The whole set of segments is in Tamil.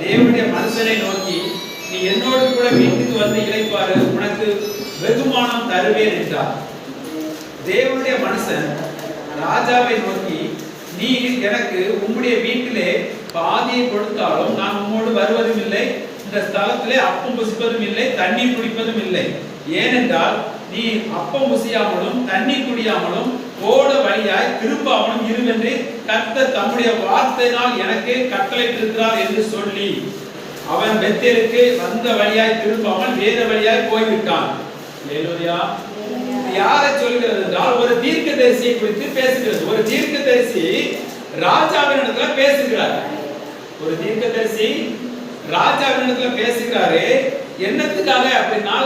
தேவனுடைய மனுஷனை நோக்கி, நீ என்னோடு கூட வீட்டுக்கு வந்து இளைப்பாரு, உனக்கு வெகுமானம் தருவேன் என்றார். தேவனுடைய மனுஷன் ராஜாவை நோக்கி, நீ எனக்கு உம்முடைய வீட்டிலே பாதியை கொடுத்தாலும் நான் உம்மோடு வருவதும் இல்லை, இந்த ஸ்தலத்திலே அப்பம் புசிப்பதும் இல்லை, தண்ணீர் குடிப்பதும் இல்லை. ஏனென்றால் நீ அப்பம் புசியாமலும் தண்ணீர் குடியாமலும் போட வழியாய் திரும்பாமலும் இருவென்று கர்த்தர் தம்முடைய வார்த்தையினால் எனக்கு கட்டளையிட்டிருக்கிறார் என்று சொல்லி அவன் பெத்தேலுக்கு வந்த வழியாய் திரும்பாமல் வேற வழியாய் போய்விட்டான். அல்லேலூயா. யாரை சொல்கிறது என்றால் ஒரு தீர்க்கதரிசியை குறித்து பேசுகிறது. ஒரு தீர்க்கதரிசி ராஜாவினிடத்துல பேசுகிறார். ஒரு தீர்க்கதரிசி ராஜாவினிடத்துல பேசுகிறாரு. என்னத்துக்காக அப்படின்னா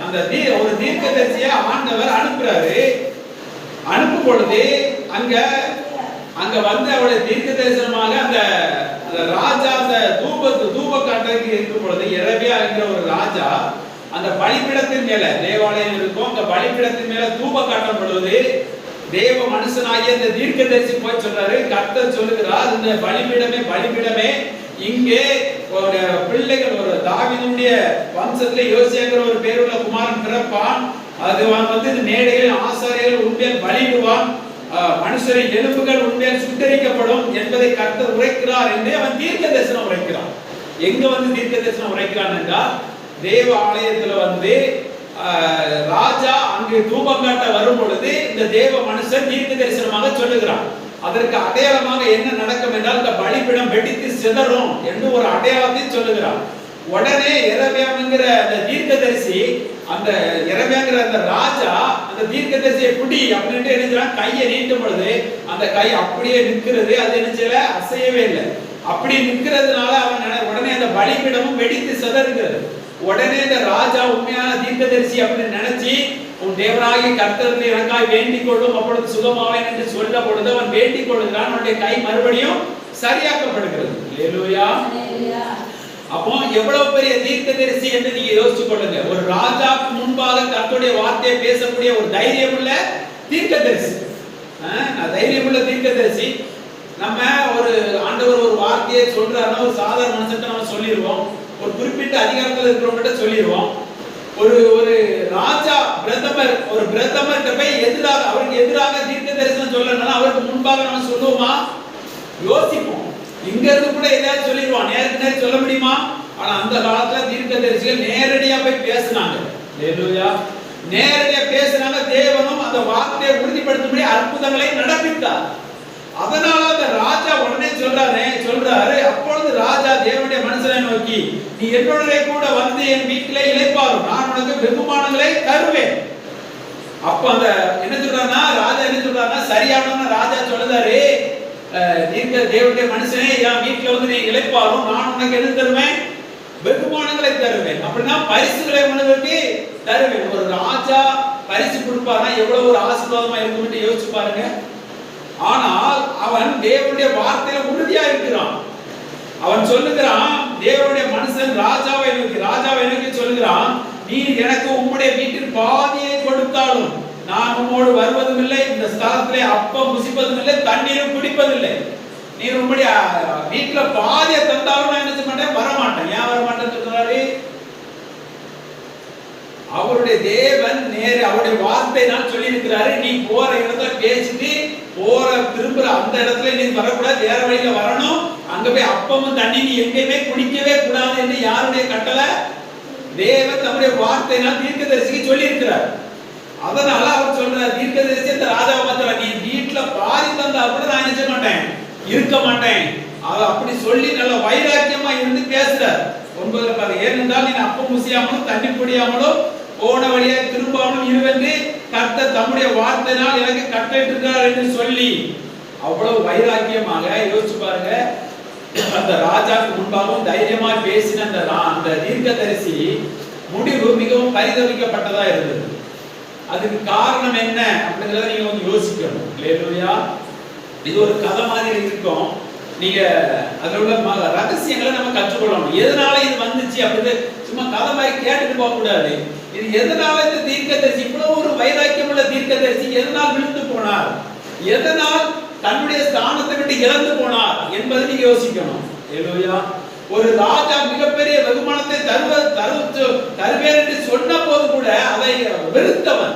அந்த ஒரு தீர்க்கதரிசியை ஆண்டவர் அனுப்புறாரு. அனுப்பும் பொழுது அங்க வந்து அவருடைய தீர்க்க தரிசனமாக அந்த ராஜா அந்த தூப காட்டுக்கு இருக்கும் பொழுது எரேமியா என்கிற ஒரு ராஜா அந்த பலிபீடத்தின் மேல, தேவாலயம் இருக்கும், அந்த பலிபீடத்தின் மேல தூப காட்டும் பொழுது தேவ மனுஷனாகிய இந்த தீர்க்கதரிசி போய் சொல்றாரு, கர்த்தர் சொல்லுகிறார், இந்த பலிபீடமே இங்கே ஒரு பிள்ளைகள், ஒரு தாவீதுடைய வம்சத்துல யோசியாங்கிற ஒரு பேருள்ள குமாரன் பிறப்பான். அது வந்து மேடையில் ஆசாரியர்கள் உண்மையில் பலியிடுவான், மனுஷரின் எலும்புகள் உண்மையில் சுட்டரிக்கப்படும் என்பதை கர்த்தர் உரைக்கிறார் என்று அவன் தீர்க்க தரிசனம் உரைக்கிறான். எங்க வந்து தீர்க்க தரிசனம் உரைக்கிறான் என்றால், தேவ ஆலயத்துல வந்து ராஜா அங்கு தூபம் காட்ட வரும் பொழுது இந்த தேவ மனுஷன் தீர்க்க தரிசனமாக சொல்லுகிறான். அதற்கு அடையாளமாக என்ன நடக்கும் என்றால், இந்த பலிபீடம் வெடித்து சிதறும் என்று ஒரு அடையாளத்தை சொல்லுகிறான். உடனே எரேமியாங்கிற அந்த தீர்க்கதரிசி, அந்த எரேமியாங்கிற அந்த ராஜா அந்த தீர்க்கதரிசியை பிடி அப்படின்ட்டு என்ன செய்றான், கையை நீட்டும் பொழுது அந்த கை அப்படியே நிற்கிறது. அது என்ன செய்யல, அசையவே இல்லை. அப்படி நிற்கிறதுனால அவன் உடனே அந்த பலிபீடமும் வெடித்து சிதறுகிறது. உடனே இந்த ராஜா உண்மையான தீர்க்கதரிசி அப்படின்னு நினைச்சு, உன் தேவனாகிய கர்த்தரிடத்தில் எனக்காய் வேண்டிக் கொள்ளும், அப்பொழுது சுகமாவேன் என்று சொல்ல பொழுது அவன் வேண்டிக் கொள்கிறான். அவனுடைய கை மறுபடியும் சரியாக்கப்படுகிறது. அல்லேலூயா. அப்போ எவ்வளவு பெரிய தீர்க்கதரிசி என்று நீங்க யோசிச்சு கொள்ளுங்க. ஒரு ராஜாவுக்கு முன்பாக கர்த்தருடைய வார்த்தையை பேசக்கூடிய ஒரு தைரியமுள்ள தீர்க்கதரிசி. தைரியமுள்ள தீர்க்கதரிசி. நம்ம ஒரு ஆண்டவர் ஒரு வார்த்தையை சொல்றாருன்னா ஒரு சாதாரண மனுஷன் நம்ம சொல்லிடுவோம், ஒரு குறிப்பிட்ட அதிகாரத்தில் இருக்கிறவங்க சொல்லிடுவோம். ஒரு ராஜா ஒரு பிரதமர் போய் எதிராக, அவருக்கு எதிராக தீர்க்க தரிசனம் சொல்லணும்னா அவருக்கு முன்பாக நம்ம சொல்லுவோமா? யோசிப்போம். இங்க இருந்து கூட ஏதாவது சொல்லிடுவான், நேருக்கு நேரம் சொல்ல முடியுமா? ஆனா அந்த காலத்துல தீர்க்கதரிசிகள் நேரடியா போய் பேசினாங்க. அல்லேலூயா. நேரடியா பேசினாங்க. தேவனும் அந்த வார்த்தையை உறுதிப்படுத்தும்படி அற்புதங்களை நடப்பித்தார். அதனால அந்த ராஜா உடனே சொல்றாரு, அப்பொழுது ராஜா தேவனுடைய மனுஷனை நோக்கி, நீ என்னுடைய கூட வந்து என் வீட்டிலே இளைப்பாரும், நான் உனக்கு வெகுமானங்களை தருவேன். அப்ப அந்த என்ன சொல்றாருன்னா, ராஜா என்ன சொல்றாருன்னா, சரியான ராஜா சொல்லுதாரு, தேவனுடைய மனுஷனே என் வீட்டுல வந்து நீ இளைப்பாரும், நான் உனக்கு என்ன தருவேன், வெகுமானங்களை தருவேன். அப்படின்னா பரிசுகளை உனக்கு தருவேன். ஒரு ராஜா பரிசு கொடுப்பாருன்னா எவ்வளவு ஒரு ஆசீர்வாதமா இருக்கும் யோசிச்சு பாருங்க. ஆனால் அவன் தேவனுடைய வார்த்தையில உறுதியா இருக்கிறான். அவன் சொல்லுகிறான், தேவனுடைய மனுஷன் ராஜாவை நோக்கி சொல்லுகிறான், நீ எனக்கு உம்முடைய வீட்டில் பாதியை கொடுத்தாலும் நான் உம்மோடு வருவதும் இல்லை, இந்த ஸ்தலத்திலே அப்பம் புசிப்பதும் இல்லை, தண்ணீரும் குடிப்பதில்லை. நீ உம்முடைய வீட்டுல பாதியை தந்தாலும் நான் என்ன செய்ய மாட்டேன், வரமாட்டேன். ஏன் வரமாட்டேன்னு சொல்றாரு? அவருடைய தேவன் அவருடைய வார்த்தையினால் சொல்லி இருக்கிறாரு, நீ போற இடத்துல பேசிட்டு திரும்புற அந்த இடத்துல நீ வரக்கூடாது, வேற வழியில வரணும், அங்க போய் அப்பமும் தண்ணி நீ எங்கேயுமே குடிக்கவே கூடாது என்று யாருடைய கட்டளை? தேவன் தம்முடைய வார்த்தையினால் தீர்க்கதரிசிக்கு சொல்லி இருக்கிறார். அதனால அவர் சொல்றார், தீர்க்கதரிசி இந்த ராஜாவை பார்த்தார், நீ வீட்டுல பாதி தந்தா கூட நான் நினைச்ச மாட்டேன், இருக்க மாட்டேன். அப்படி சொல்லி நல்ல வைராக்கியமா இருந்து பேசுறார். 9 பாரு, ஏனென்றால் நீ அப்பம் புசியாமலும் தண்ணி குடியாமலும் போன வழியா திரும்பாமலும் இருவென்று கர்த்தர் தம்முடைய வார்த்தையினால் எனக்கு கட்டளையிட்டிருக்கிறார் என்று சொல்லி அவ்வளவு வைராக்கியமாக யோசிச்சு பாருங்க. அந்த ராஜாவுக்கு முன்பாகவும் தைரியமா பேசின அந்த தீர்க்கதரிசி முடிவு மிகவும் பரிதவிக்கப்பட்டதா இருந்தது. அதுக்கு காரணம் என்ன அப்படிங்கறத நீங்க கொஞ்சம் யோசிக்கணும். அல்லேலூயா. இது ஒரு கதை மாதிரி இருக்கும். நீங்க அதுல உள்ள ரகசியங்களை நம்ம கற்றுக்கொள்ளணும். எதனால இது வந்துச்சு அப்படின்னு சும்மா கதை மாதிரி கேட்டுட்டு போக கூடாது. இது எதனால இந்த தீர்க்கதரிசி இவ்வளவு ஒரு வைராக்கியம் உள்ள தீர்க்கதரிசி எதனால் விழுந்து போனார், எதனால் தன்னுடைய ஸ்தானத்தை விட்டு இழந்து போனார் என்பதை நீங்க யோசிக்கணும். அல்லேலூயா. ஒரு ராஜா மிகப்பெரிய வெகுமானத்தை தருவேன் என்று சொன்ன போது கூட அதை வெறுத்தவன்.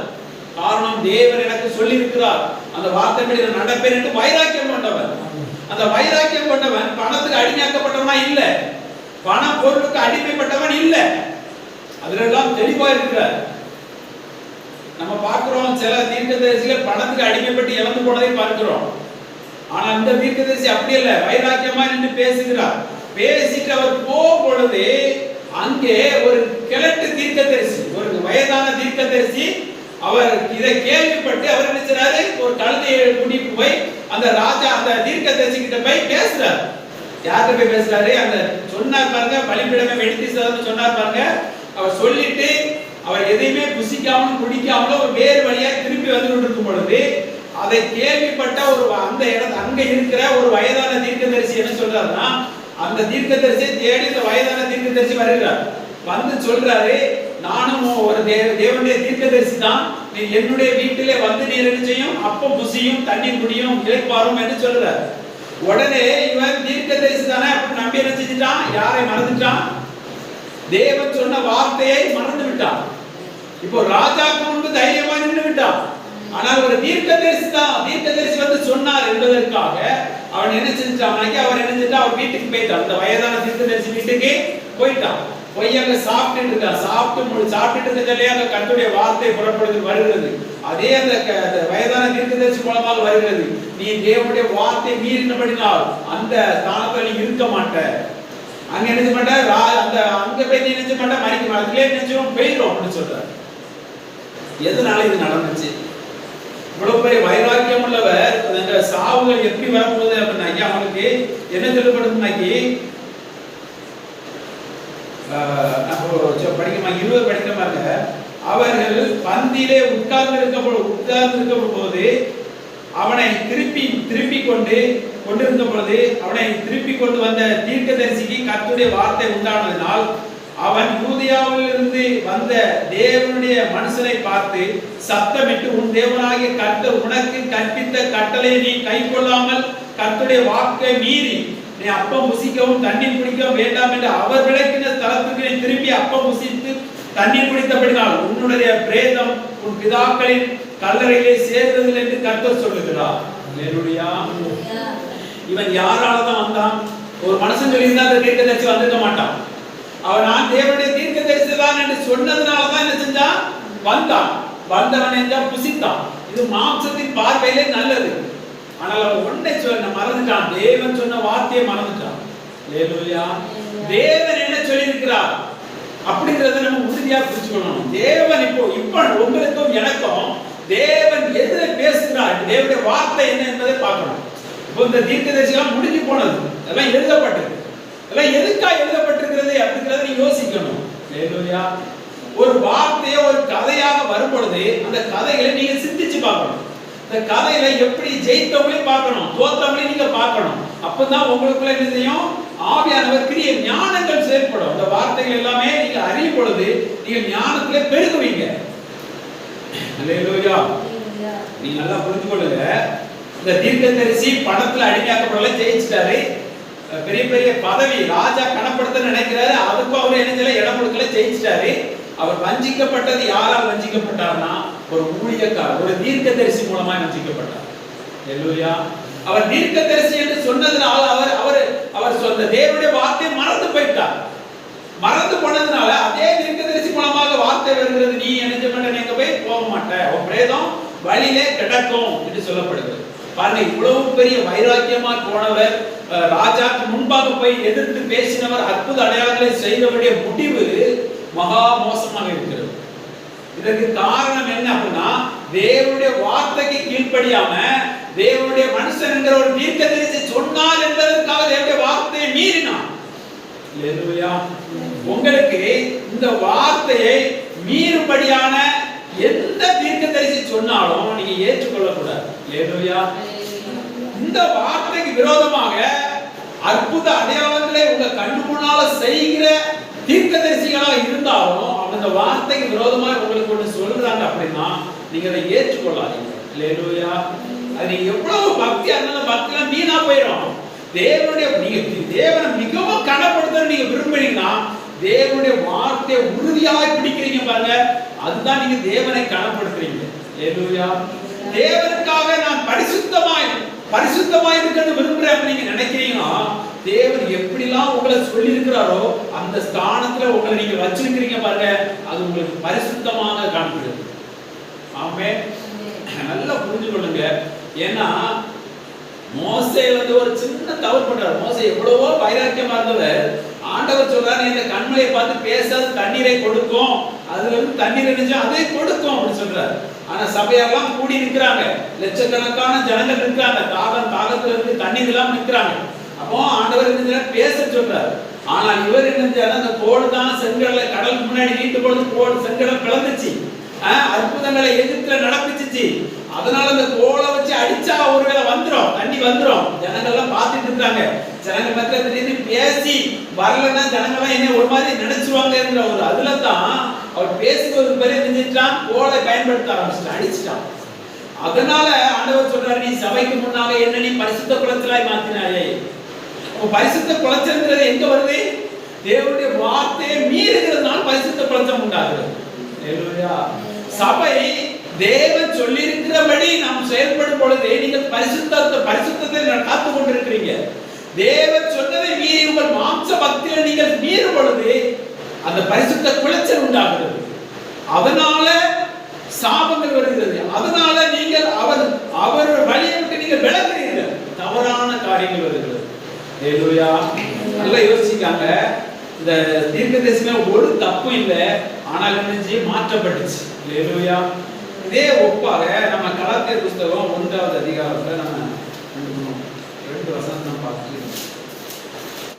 காரணம், தேவன் எனக்கு சொல்லி இருக்கிறார், அந்த வார்த்தைப்படி நான் நடப்பேன் என்று வைராக்கியம் கொண்டவன். அந்த வைராக்கியம் கொண்டவன் பணத்துக்கு அடிமையாக்கப்பட்டவனா இல்ல, பண பொருளுக்கு அடிமைப்பட்டவன் இல்ல. அதுலெல்லாம் தெளிவா இருக்கிறார். நம்ம பார்க்கிறோம், சில தீர்க்கதரிசிகள் பணத்துக்கு அடிமைப்பட்டு இழந்து போனதை பார்க்கிறோம். ஆனா இந்த தீர்க்கதரிசி அப்படி இல்ல, வைராக்கியமா நின்று பேசுகிறார். பேசிட்டு அவர் போகும் பொழுது அங்கே ஒரு கிழட்டு தீர்க்கதரிசி, ஒரு வயதான தீர்க்கதரிசி, அவர் இதை கேள்விப்பட்டு அவர் என்ன செய்றாரு, ஒரு கழுதையை கூட்டிட்டு போய் அந்த ராஜா அந்த தீர்க்கதரிசி கிட்ட போய் பேசுறாரு. யார்கிட்ட போய் பேசுறாரு? அந்த சொன்னார் பாருங்க, பலிபீடமே வெடித்து சொன்னார் பாருங்க. அவர் சொல்லிட்டு அவர் எதையுமே புசிக்காமலும் குடிக்காமலும் ஒரு வேறு வழியா திருப்பி வந்து கொண்டிருக்கும் பொழுது அதை கேள்விப்பட்ட ஒரு அந்த இடத்துல அங்க இருக்கிற ஒரு வயதான தீர்க்கதரிசி என்ன சொல்றாருன்னா, அந்த தீர்க்கதரிசியை தேடி இந்த வயதான தீர்க்கதரிசி வருகிறார். வந்து சொல்றாரு, நானும் ஒரு தேவனுடைய தீர்க்கதரிசி தான், நீ என்னுடைய வீட்டிலே வந்து நீர் என்ன செய்யும், அப்பம் புசியும் தண்ணீர் குடியும் இளைப்பாறும் என்று சொல்றார். உடனே இவன் தீர்க்கதரிசி தானே அப்படி நம்பி என்ன செஞ்சுட்டான், யாரை மறந்துட்டான், தேவன் சொன்ன வார்த்தையை மறந்து விட்டான். இப்போ ராஜாக்கு முன்பு தைரியமா நின்று விட்டான். ஆனால் ஒரு தீர்க்கதரிசி வந்து சொன்னார் என்பதற்காக அவன் என்ன செஞ்சான், அவர் என்ன செஞ்சான், அவர் வீட்டுக்கு போயிட்டான். அந்த வயதான தீர்க்கதரிசி வீட்டுக்கு போயிட்டான். போய் அங்க சாப்பிட்டு இருக்கான். சாப்பிட்டு இருக்க அந்த கர்த்தருடைய வார்த்தை புறப்படுது வருகிறது. அதே அந்த வயதான தீர்க்கதரிசி மூலமாக வருகிறது, நீ தேவனுடைய வார்த்தை மீறினபடினால் அந்த ஸ்தானத்துல நீ இருக்க மாட்ட. அங்க என்ன பண்ண, அந்த அங்க போய் நீ என்ன பண்ண, மறிக்க மாட்டே நினைச்சோம் போயிடும் அப்படின்னு சொல்றாரு. எதனால இது நடந்துச்சு? இவ்வளவு பெரிய வைராக்கியம் உள்ளவர், அந்த சாவுகள் எப்படி வரப்போகுது அப்படின்னா அவனுக்கு என்ன சொல்லப்படுதுன்னாக்கி, படிக்கமா 20 படிக்கிற மாதிரி, அவர்கள் பந்தியிலே உட்கார்ந்து இருக்க போது அவனை திருப்பி கொண்டிருந்த பொழுது அவனை திருப்பி கொண்டு வந்த தீர்க்கதரிசிக்கு கர்த்தருடைய வார்த்தை உண்டானதினால் அவன் யூதேயாவிலிருந்து வந்த தேவனுடைய மனுஷனை பார்த்து சத்தமிட்டு, உன் தேவனாகிய கர்த்தர் உனக்கு கற்பித்த கட்டளையை நீ கைக்கொள்ளாமல் கர்த்தருடைய வாக்கை மீறி நீ அப்பம் புசிக்கவும் தண்ணீர் குடிக்கவும் வேண்டாம் என்று அவர் விளக்கின ஸ்தலத்துக்கு நீ திரும்பி அப்பம் புசித்து தண்ணீர் குடித்தபடினால் உன்னுடைய பிரேதம் உன் பிதாக்களின் கல்லறையிலே சேர்ந்ததில்லை என்று கர்த்தர் சொல்லுகிறார். அல்லேலூயா. இவன் யாராலதான் வந்தான்? ஒரு மனுஷன் சொல்லியிருந்தா அந்த தீர்க்கதரிசி வந்திருக்க மாட்டான். அவன் நான் தேவனுடைய தீர்க்கதரிசி தான் என்று சொன்னதுனாலதான் என்ன செஞ்சான், வந்தான். வந்தவன் என்றா புசித்தான். இது மாம்சத்தின் பார்வையிலே நல்லது. ஆனால் அவன் ஒன்றை மறந்துட்டான், தேவன் சொன்ன வார்த்தையை மறந்துட்டான். அல்லேலூயா. தேவன் என்ன சொல்லி இருக்கிறார் அப்படிங்கறத நம்ம உறுதியா புரிஞ்சுக்கணும். தேவன் இப்போ உங்களுக்கும் எனக்கும் தேவன் எதிர பேசுகிறார், தேவனுடைய வார்த்தை என்ன என்பதை பார்க்கணும். இப்போ இந்த தீர்க்கதரிசிலாம் முடிஞ்சு போனது, அதெல்லாம் எழுதப்பட்டது. அதெல்லாம் எதுக்காக எழுதப்பட்டிருக்கிறது அப்படிங்கறத நீ யோசிக்கணும். அல்லேலூயா. ஒரு வார்த்தையோ ஒரு கதையாக வரும் பொழுது அந்த கதைகளை நீங்க சிந்திச்சு பார்க்கணும். இந்த கதையில எப்படி ஜெயித்தவங்களையும் பார்க்கணும், தோத்தவங்களையும் நீங்க பார்க்கணும். அப்பதான் உங்களுக்குள்ள என்ன செய்யும், ஆவியானவர் கிரிய ஞானங்கள் செயல்படும். இந்த வார்த்தைகள் எல்லாமே நீங்க அறியும் பொழுது நீங்க ஞானத்திலே பெருகுவீங்க. அல்லேலூயா. நீங்க நல்லா புரிஞ்சு கொள்ளுங்க. இந்த தீர்க்கதரிசி பணத்துல அடிமையாக்கப்படல, ஜெயிச்சிட்டாரு. பெரிய பெரிய பதவி ராஜா கணப்படுத்த நினைக்கிறாரு, அதுக்கும் அவர் என்ன செய்யல, இடம் கொடுக்கல, ஜெயிச்சிட்டாரு. அவர் வஞ்சிக்கப்பட்டது யாரால் வஞ்சிக்கப்பட்டார்னா, ஒரு ஊழியக்காரர், ஒரு தீர்க்கதரிசி மூலமா வஞ்சிக்கப்பட்டார். அல்லேலூயா. அவர் தீர்க்கதரிசி என்று சொன்னதுனால அவர் சொன்ன தேவனுடைய வார்த்தையை மறந்து போயிட்டார். மறந்து போனதுனால அதே தீர்க்கதரிசி மூலமாக வார்த்தை வருகிறது, நீ என்ன பண்ண, நீங்க போய் போக மாட்ட, உன் பிரேதம் வழியிலே கிடக்கும் என்று சொல்லப்படுகிறது. பாருங்க, இவ்வளவு பெரிய வைராக்கியமா போனவர், ராஜாக்கு முன்பாக போய் எதிர்த்து பேசினவர், அற்புத அடையாளங்களை செய்தவருடைய முடிவு மகா மோசமாக இருக்கிறது. இதற்கு காரணம் என்ன அப்படின்னா, தேவனுடைய வார்த்தைக்கு கீழ்ப்படியாம தேவனுடைய மனுஷன் என்கிற ஒரு தீர்க்கதரிசி சொன்னார் என்பதற்காக தேவனுடைய வார்த்தையை மீறினான். அல்லேலூயா. உங்களுக்கு இந்த வார்த்தையை மீறும்படியான எந்த தீர்க்கதரிசி சொன்னாலும் நீங்க ஏற்றுக்கொள்ள கூடாது. அல்லேலூயா. இந்த வார்த்தைக்கு விரோதமாக அற்புத அடையாளங்களை உங்க கண்ணு முன்னால செய்கிற தீர்க்கதரிசிகளாக இருந்தாலும் அந்த வார்த்தைக்கு விரோதமாக உங்களுக்கு ஒன்று சொல்றாங்க அப்படின்னா நீங்க அதை ஏற்றுக்கொள்ளாதீங்க. அல்லேலூயா. அது நீங்க எவ்வளவு பக்தியா இருந்தாலும் பக்தியெல்லாம் வீணா போயிடும். தேவனுடைய நீங்க தேவனை மிகவும் கனப்படுத்த தேவனுடைய வார்த்தையை உறுதியாய் பிடிக்கிறீங்க பாருங்க, அதுதான் நீங்க தேவனை கனப்படுத்துறீங்க. ஹல்லேலூயா. தேவனுக்காக நான் பரிசுத்தமாய் இருக்கணும்னு விரும்புறேன் நீங்க நினைக்கிறீங்கன்னா, தேவன் எப்படிலாம் உங்களை சொல்லி இருக்கிறாரோ அந்த ஸ்தானத்துல உங்களை நீங்க வச்சிருக்கிறீங்க பாருங்க, அது உங்களுக்கு பரிசுத்தமாக காண்பிடுது. ஆமென். நல்லா புரிஞ்சு கொள்ளுங்க. ஏன்னா மோசே ஒரு சின்ன தவறு பண்றாரு. மோசே எவ்வளவோ வைராக்கியமா இருந்தவர், ஆண்டவர் சொல்றாரு இந்த கண்மலையை பார்த்து பேசாத தண்ணீரை கொடுக்கும், அதுல இருந்து தண்ணீர் நினைச்சா அதை கொடுக்கும் அப்படின்னு சொல்றாரு. ஆனா சபையெல்லாம் கூடி நிற்கிறாங்க, லட்சக்கணக்கான ஜனங்கள் நிற்கிறாங்க, தாகத்துல இருந்து தண்ணீர் எல்லாம் நிற்கிறாங்க. அப்போ ஆண்டவர் என்ன பேச சொல்றாரு. ஆனால் இவர் என்ன, அந்த கோடு தான் செங்கடலை கடலுக்கு முன்னாடி நீட்டு பொழுது கோடு செங்கடல் பிளந்துச்சு, அற்புதங்களை எதிர்த்துல நடப்பிச்சு. அதனால அந்த கோலை வச்சு அடிச்சா ஒருவேளை வந்துரும், தண்ணி வந்துரும். ஜனங்கள்லாம் பார்த்துட்டு இருக்காங்க. ஜனங்கள் மத்தியில திடீர்னு பேசி வரலன்னா ஜனங்கள்லாம் என்ன ஒரு மாதிரி நினைச்சுவாங்கன்ற ஒரு அதுல தான் அவர் பேசுவது பெரிய நினைச்சிட்டான், கோலை பயன்படுத்த ஆரம்பிச்சுட்டான், அடிச்சுட்டான். அதனால ஆண்டவர் சொல்றாரு, நீ சபைக்கு முன்னாக என்ன நீ பரிசுத்த குலைச்சலாய் மாத்தினாயே. பரிசுத்த குலைச்சல்ங்கிறது எங்க வருது? தேவனுடைய வார்த்தையை மீறுகிறதுனால பரிசுத்த குலைச்சல் உண்டாகிறது. சபை தேவன் சொல்லி இருக்கிறபடி நாம் செயல்படும் பொழுது நீங்கள் பரிசுத்தத்தை காத்துக் கொண்டிருக்கிறீங்க. தேவன் சொன்னதை மீறி உங்கள் மாம்ச பக்தியில நீங்கள் மீறும் பொழுது அந்த பரிசுத்த குலைச்சல் உண்டாகிறது. அதனால சாபங்கள் வருகிறது. அதனால நீங்கள் அவர் வழியை விட்டு நீங்கள் விலகுறீர்கள், தவறான காரியங்கள் வருகிறது. ஹல்லேலூயா. நல்லா யோசிக்காங்க. இந்த தீர்க்கதரிசன ஒரு தப்பும் இல்லை, ஆனால் என்ன மாற்றப்பட்டுச்சு. ஹல்லேலூயா. இதே ஒப்பாக நம்ம கலாத்தியர் புஸ்தகம் 1வது அதிகாரத்துல நம்ம